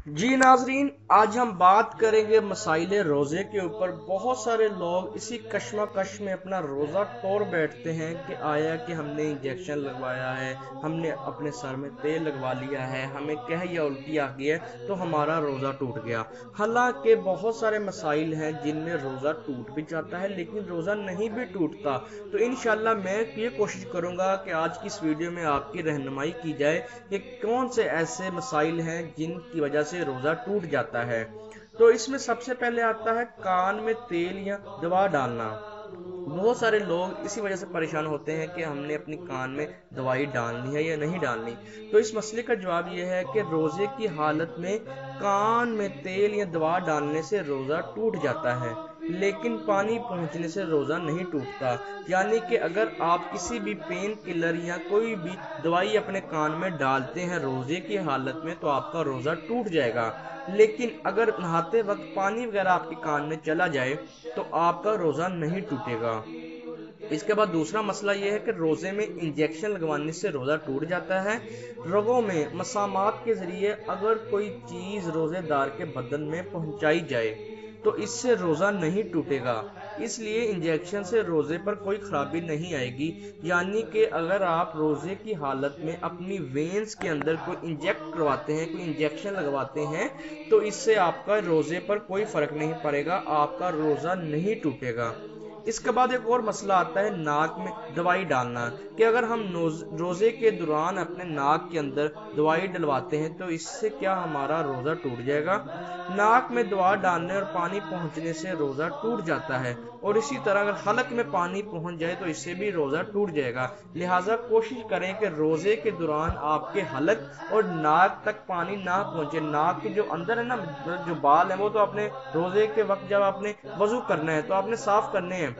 जी नाजरीन, आज हम बात करेंगे मसाइल रोज़े के ऊपर। बहुत सारे लोग इसी कश्मकश में अपना रोज़ा तोड़ बैठते हैं कि आया कि हमने इंजेक्शन लगवाया है, हमने अपने सर में तेल लगवा लिया है, हमें कह या उल्टी आ गई है तो हमारा रोज़ा टूट गया। हालांकि बहुत सारे मसाइल हैं जिनमें रोज़ा टूट भी जाता है लेकिन रोज़ा नहीं भी टूटता। तो इंशाल्लाह मैं ये कोशिश करूंगा कि आज की इस वीडियो में आपकी रहनुमाई की जाए कि कौन से ऐसे मसाइल हैं जिनकी वजह से रोज़ा टूट जाता है। तो इसमें सबसे पहले आता है कान में तेल या दवा डालना। बहुत सारे लोग इसी वजह से परेशान होते हैं कि हमने अपनी कान में दवाई डालनी है या नहीं डालनी। तो इस मसले का जवाब यह है कि रोज़े की हालत में कान में तेल या दवा डालने से रोज़ा टूट जाता है लेकिन पानी पहुंचने से रोज़ा नहीं टूटता। यानी कि अगर आप किसी भी पेन किलर या कोई भी दवाई अपने कान में डालते हैं रोज़े की हालत में तो आपका रोज़ा टूट जाएगा। लेकिन अगर नहाते वक्त पानी वगैरह आपके कान में चला जाए तो आपका रोज़ा नहीं टूटेगा। इसके बाद दूसरा मसला यह है कि रोज़े में इंजेक्शन लगवाने से रोज़ा टूट जाता है। रगों में मसामात के ज़रिए अगर कोई चीज़ रोज़ेदार के बदन में पहुंचाई जाए तो इससे रोज़ा नहीं टूटेगा। इसलिए इंजेक्शन से रोज़े पर कोई खराबी नहीं आएगी। यानी कि अगर आप रोज़े की हालत में अपनी वेन्स के अंदर कोई इंजेक्ट करवाते हैं, कोई इंजेक्शन लगवाते हैं, तो इससे आपका रोज़े पर कोई फ़र्क नहीं पड़ेगा, आपका रोज़ा नहीं टूटेगा। इसके बाद एक और मसला आता है नाक में दवाई डालना। कि अगर हम रोज़े के दौरान अपने नाक के अंदर दवाई डलवाते हैं तो इससे क्या हमारा रोज़ा टूट जाएगा? नाक में दवा डालने और पानी पहुंचने से रोज़ा टूट जाता है। और इसी तरह अगर हलक में पानी पहुंच जाए तो इससे भी रोज़ा टूट जाएगा। लिहाजा कोशिश करें कि रोज़े के दौरान आपके हलक और नाक तक पानी ना पहुंचे। नाक के जो अंदर है ना, जो बाल है, वो तो अपने रोज़े के वक्त जब आपने वजू करना है तो आपने साफ करने हैं,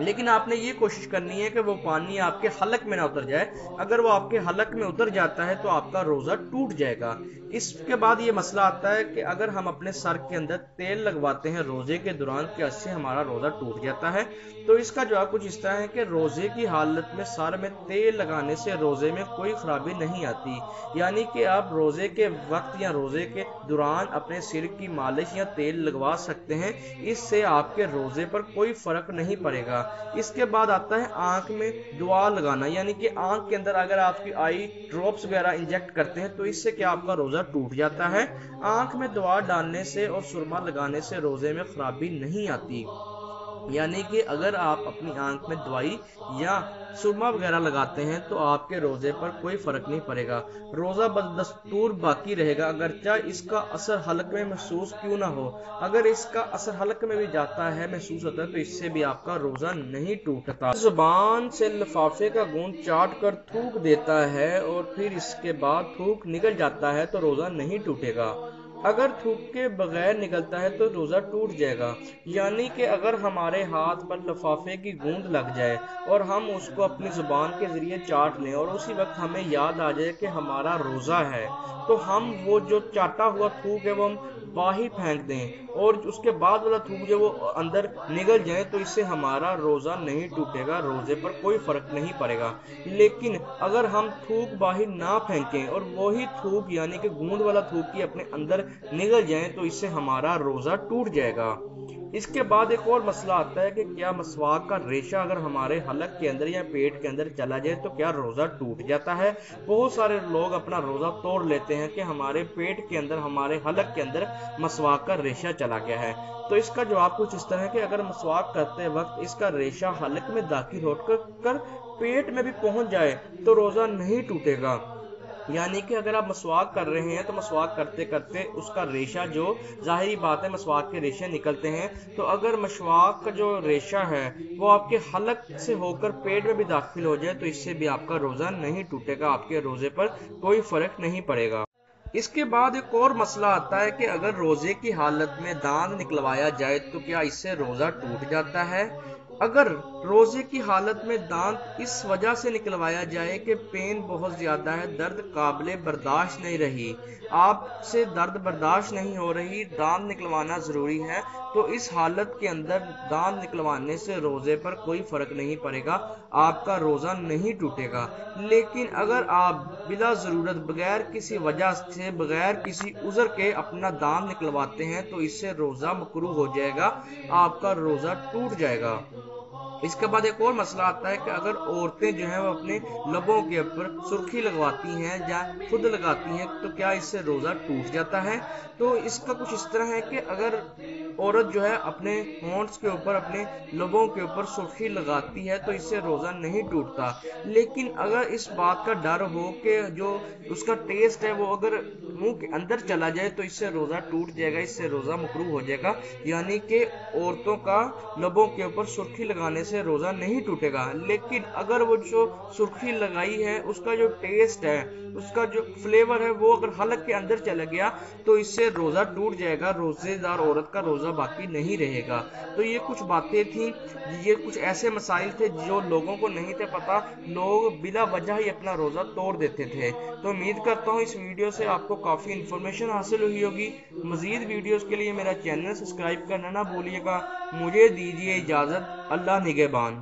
लेकिन आपने ये कोशिश करनी है कि वो पानी आपके हलक में ना उतर जाए। अगर वो आपके हलक में उतर जाता है तो आपका रोज़ा टूट जाएगा। इसके बाद ये मसला आता है कि अगर हम अपने सर के अंदर तेल लगवाते हैं रोज़े के दौरान, क्या इससे हमारा रोज़ा टूट जाता है? तो इसका जवाब कुछ इस तरह है कि रोज़े की हालत में सर में तेल लगाने से रोज़े में कोई खराबी नहीं आती। यानी कि आप रोज़े के वक्त या रोज़े के दौरान अपने सिर की मालिश या तेल लगवा सकते हैं, इससे आपके रोज़े पर कोई फ़र्क नहीं पड़ेगा। इसके बाद आता है आंख में दुआ लगाना। यानी कि आंख के अंदर अगर आपकी आई ड्रॉप्स वगैरह इंजेक्ट करते हैं तो इससे क्या आपका रोज़ा टूट जाता है? आंख में दुआ डालने से और सुरमा लगाने से रोज़े में खराबी नहीं आती। यानी कि अगर आप अपनी आंख में दवाई या सुरमा वगैरह लगाते हैं तो आपके रोज़े पर कोई फ़र्क नहीं पड़ेगा। रोज़ा बदस्तूर बाकी रहेगा अगरचे इसका असर हलक में महसूस क्यों ना हो। अगर इसका असर हलक में भी जाता है, महसूस होता है, तो इससे भी आपका रोज़ा नहीं टूटता। जुबान से लिफाफे का गूंद चाट कर थूक देता है और फिर इसके बाद थूक निकल जाता है तो रोज़ा नहीं टूटेगा। अगर थूक के बगैर निकलता है तो रोज़ा टूट जाएगा। यानी कि अगर हमारे हाथ पर लिफाफे की गूंद लग जाए और हम उसको अपनी जुबान के जरिए चाट लें और उसी वक्त हमें याद आ जाए कि हमारा रोज़ा है, तो हम वो जो चाटा हुआ थूक है वो हम बाहर फेंक दें और उसके बाद वाला थूक जो वो अंदर निकल जाए, तो इससे हमारा रोज़ा नहीं टूटेगा, रोज़े पर कोई फ़र्क नहीं पड़ेगा। लेकिन अगर हम थूक बाहर ना फेंकें और वही थूक यानी कि गूंद वाला थूक ही अपने अंदर निकल जाए तो इससे हमारा रोज़ा टूट जाएगा। इसके बाद एक और मसला आता है कि क्या मसवाक का रेशा अगर हमारे हलक के अंदर या पेट के अंदर चला जाए तो क्या रोज़ा टूट जाता है? बहुत सारे लोग अपना रोज़ा तोड़ लेते हैं कि हमारे पेट के अंदर, हमारे हलक के अंदर मसवाक का रेशा चला गया है। तो इसका जवाब कुछ इस तरह है कि अगर मसवाक करते वक्त इसका रेशा हलक में दाखिल होकर पेट में भी पहुंच जाए तो रोज़ा नहीं टूटेगा। यानी कि अगर आप मसवाक कर रहे हैं तो मसवाक करते करते उसका रेशा, जो जाहिरी बात है मसवाक के रेशे निकलते हैं, तो अगर मसवाक का जो रेशा है वो आपके हलक से होकर पेट में भी दाखिल हो जाए तो इससे भी आपका रोज़ा नहीं टूटेगा, आपके रोज़े पर कोई फ़र्क नहीं पड़ेगा। इसके बाद एक और मसला आता है कि अगर रोज़े की हालत में दांत निकलवाया जाए तो क्या इससे रोज़ा टूट जाता है? अगर روزے کی حالت میں دانت اس وجہ سے نکلوایا جائے کہ پین بہت زیادہ ہے، درد قابل برداشت نہیں رہی، آپ سے درد برداشت نہیں ہو رہی، دانت نکلوانا ضروری ہے، تو اس حالت کے اندر دانت نکلوانے سے روزے پر کوئی فرق نہیں پڑے گا، آپ کا روزہ نہیں ٹوٹے گا۔ لیکن اگر آپ بلا ضرورت، بغیر کسی وجہ سے، بغیر کسی عذر کے اپنا دانت نکلواتے ہیں تو اس سے روزہ مکروہ ہو جائے گا، آپ کا روزہ ٹوٹ جائے گا۔ اس کے بعد ایک اور مسئلہ آتا ہے کہ اگر عورتیں جو ہیں وہ اپنے لبوں کے اوپر سرخی لگواتی ہیں یا خود لگاتی ہیں تو کیا اس سے روزہ ٹوٹ جاتا ہے؟ تو اس کا کچھ اس طرح ہے کہ اگر عورت جو ہے اپنے ہونٹس کے اوپر، اپنے لبوں کے اوپر سرخی لگاتی ہے تو اس سے روزہ نہیں ٹوٹتا، لیکن اگر اس بات کا ڈر ہو کہ جو اس کا ٹیسٹ ہے وہ اگر منہ کے اندر چلا جائے تو اس سے روزہ ٹوٹ جائے گا، اس سے روزہ مکروہ ہو جائے گا، یعنی کہ عورتوں کا لبوں کے اوپر سرخی لگانے سے روزہ نہیں ٹوٹے گا۔ لیکن اگر وہ جو سرخی لگائی ہے اس کا جو ٹیسٹ ہے، اس کا جو فلیور ہے وہ اگر حلق کے اندر چلا گیا تو اس سے روزہ ٹوٹ جائے گا، روزے دار عورت کا روزہ باقی نہیں رہے گا۔ تو یہ کچھ باتیں تھیں، یہ کچھ ایسے مسائل تھے جو لوگوں کو نہیں تھے پتہ، لوگ بلا وجہ ہی اپنا روزہ توڑ دیتے تھے۔ تو امید کرتا ہوں اس ویڈیو سے آپ کو کافی انفارمیشن حاصل ہوئی ہوگی۔ مزید ویڈیوز کے لیے میرا چینل سبسکرائب کرنا نہ بھولیے گا۔ مجھے دیجیے اجازت، اللہ نگہبان۔